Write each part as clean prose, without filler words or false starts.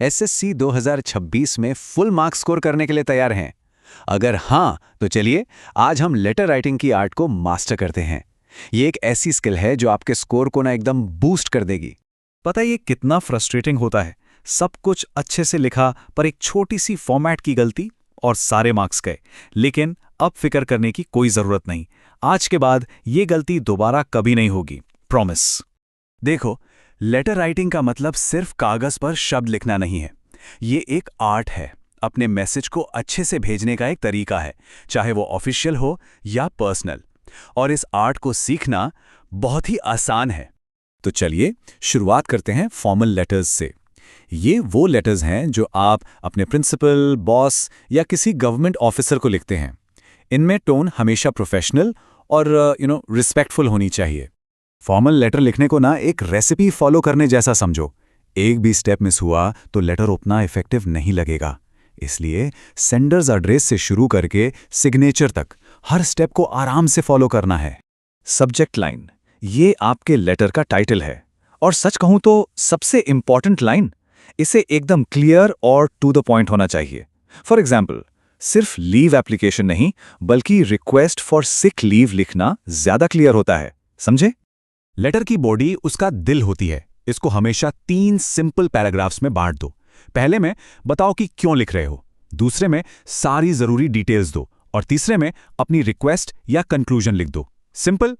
SSC 2026 में full marks score करने के लिए तैयार हैं? अगर हाँ, तो चलिए आज हम लेटर राइटिंग की आर्ट को मास्टर करते हैं। ये एक ऐसी स्किल है जो आपके स्कोर को ना एकदम बूस्ट कर देगी। पता है ये कितना फ्रस्ट्रेटिंग होता है। सब कुछ अच्छे से लिखा पर एक छोटी सी फॉर्मेट की गलती और सारे मार्क्स गए। लेकिन अब फिक्र करने की कोई जरूरत नहीं। आज के बाद ये गलती दोबारा कभी नहीं होगी, प्रॉमिस। देखो, लेटर राइटिंग का मतलब सिर्फ कागज पर शब्द लिखना नहीं है। ये एक आर्ट है। अपने मैसेज को अच्छे से भेजने का एक तरीका है, चाहे वो ऑफिशियल हो या पर्सनल। और इस आर्ट को सीखना बहुत ही आसान है। तो चलिए शुरुआत करते हैं फॉर्मल लेटर्स से। ये वो लेटर्स हैं जो आप अपने प्रिंसिपल, बॉस या किसी गवर्नमेंट ऑफिसर को लिखते हैं। इनमें टोन हमेशा प्रोफेशनल और रिस्पेक्टफुल होनी चाहिए। फॉर्मल लेटर लिखने को ना एक रेसिपी फॉलो करने जैसा समझो। एक भी स्टेप मिस हुआ तो लेटर उतना इफेक्टिव नहीं लगेगा। इसलिए सेंडर्स एड्रेस से शुरू करके सिग्नेचर तक हर स्टेप को आराम से फॉलो करना है। सब्जेक्ट लाइन, ये आपके लेटर का टाइटल है और सच कहूं तो सबसे इंपॉर्टेंट लाइन। इसे एकदम क्लियर और टू द पॉइंट होना चाहिए। फॉर एग्जाम्पल, सिर्फ लीव एप्लीकेशन नहीं बल्कि रिक्वेस्ट फॉर सिक लीव लिखना ज्यादा क्लियर होता है, समझे? लेटर की बॉडी उसका दिल होती है। इसको हमेशा 3 सिंपल पैराग्राफ्स में बांट दो। पहले में बताओ कि क्यों लिख रहे हो, दूसरे में सारी जरूरी डिटेल्स दो और तीसरे में अपनी रिक्वेस्ट या कंक्लूजन लिख दो। सिंपल।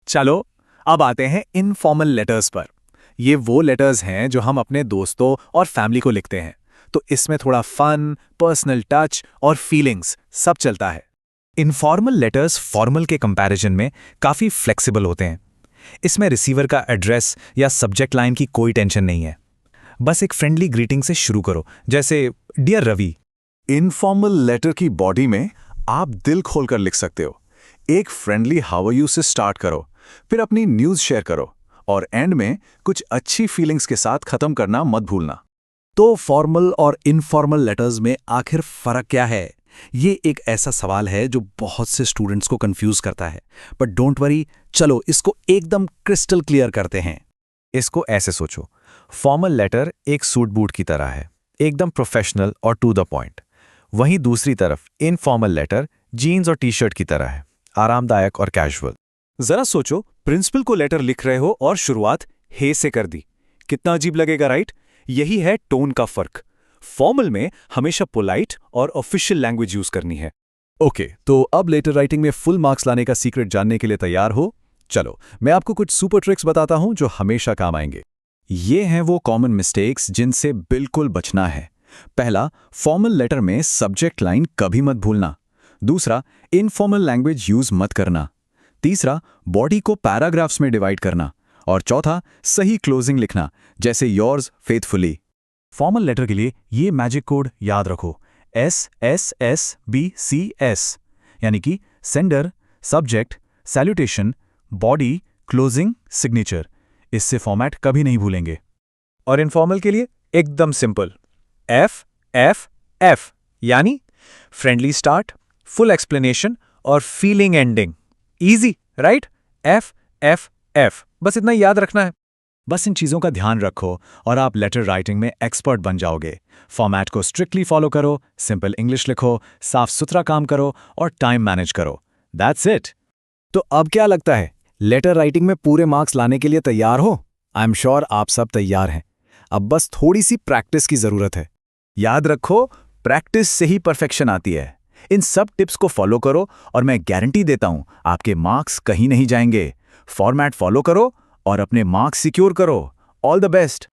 चलो अब आते हैं इनफॉर्मल लेटर्स पर। ये वो लेटर्स हैं जो हम अपने दोस्तों और फैमिली को लिखते हैं। तो इसमें थोड़ा फन, पर्सनल टच और फीलिंग्स सब चलता है। इनफॉर्मल लेटर्स फॉर्मल के कंपैरिजन में काफ़ी फ्लेक्सिबल होते हैं। इसमें रिसीवर का एड्रेस या सब्जेक्ट लाइन की कोई टेंशन नहीं है। बस एक फ्रेंडली ग्रीटिंग से शुरू करो, जैसे डियर रवि। इनफॉर्मल लेटर की बॉडी में आप दिल खोलकर लिख सकते हो। एक फ्रेंडली हाउ आर यू से स्टार्ट करो, फिर अपनी न्यूज़ शेयर करो और एंड में कुछ अच्छी फीलिंग्स के साथ खत्म करना मत भूलना। तो फॉर्मल और इनफॉर्मल लेटर्स में आखिर फ़र्क क्या है? ये एक ऐसा सवाल है जो बहुत से स्टूडेंट्स को कंफ्यूज करता है। बट डोंट वरी, चलो इसको एकदम क्रिस्टल क्लियर करते हैं। इसको ऐसे सोचो, फॉर्मल लेटर एक सूट बूट की तरह है, एकदम प्रोफेशनल और टू द पॉइंट। वहीं दूसरी तरफ इनफॉर्मल लेटर जीन्स और टी शर्ट की तरह है, आरामदायक और कैजुअल। जरा सोचो, प्रिंसिपल को लेटर लिख रहे हो और शुरुआत हे से कर दी। कितना अजीब लगेगा, राइट? यही है टोन का फर्क। फॉर्मल में हमेशा पोलाइट और ऑफिशियल लैंग्वेज यूज करनी है। ओके, तो अब लेटर राइटिंग में फुल मार्क्स लाने का सीक्रेट जानने के लिए तैयार हो? चलो मैं आपको कुछ सुपर ट्रिक्स बताता हूं जो हमेशा काम आएंगे। ये हैं वो कॉमन मिस्टेक्स जिनसे बिल्कुल बचना है। पहला, फॉर्मल लेटर में सब्जेक्ट लाइन कभी मत भूलना। दूसरा, इनफॉर्मल लैंग्वेज यूज मत करना। तीसरा, बॉडी को पैराग्राफ्स में डिवाइड करना। और चौथा, सही क्लोजिंग लिखना, जैसे योर्स फेथफुली। फॉर्मल लेटर के लिए ये मैजिक कोड याद रखो, SSSBCS, यानी कि sender, subject, salutation, body, closing, signature. इससे फॉर्मेट कभी नहीं भूलेंगे। और इनफॉर्मल के लिए एकदम सिंपल, FFF, यानी फ्रेंडली स्टार्ट, फुल एक्सप्लेनेशन और feeling ending. Easy, right? FFF, बस इतना याद रखना है। बस इन चीज़ों का ध्यान रखो और आप लेटर राइटिंग में एक्सपर्ट बन जाओगे। फॉर्मेट को स्ट्रिक्टली फॉलो करो, सिंपल इंग्लिश लिखो, साफ सुथरा काम करो और टाइम मैनेज करो। That's it. तो अब क्या लगता है, लेटर राइटिंग में पूरे मार्क्स लाने के लिए तैयार हो? आई एम श्योर आप सब तैयार हैं। अब बस थोड़ी सी प्रैक्टिस की ज़रूरत है। याद रखो, प्रैक्टिस से ही परफेक्शन आती है। इन सब टिप्स को फॉलो करो और मैं गारंटी देता हूं आपके मार्क्स कहीं नहीं जाएंगे। फॉर्मेट फॉलो करो और अपने मार्क्स सिक्योर करो। All the best.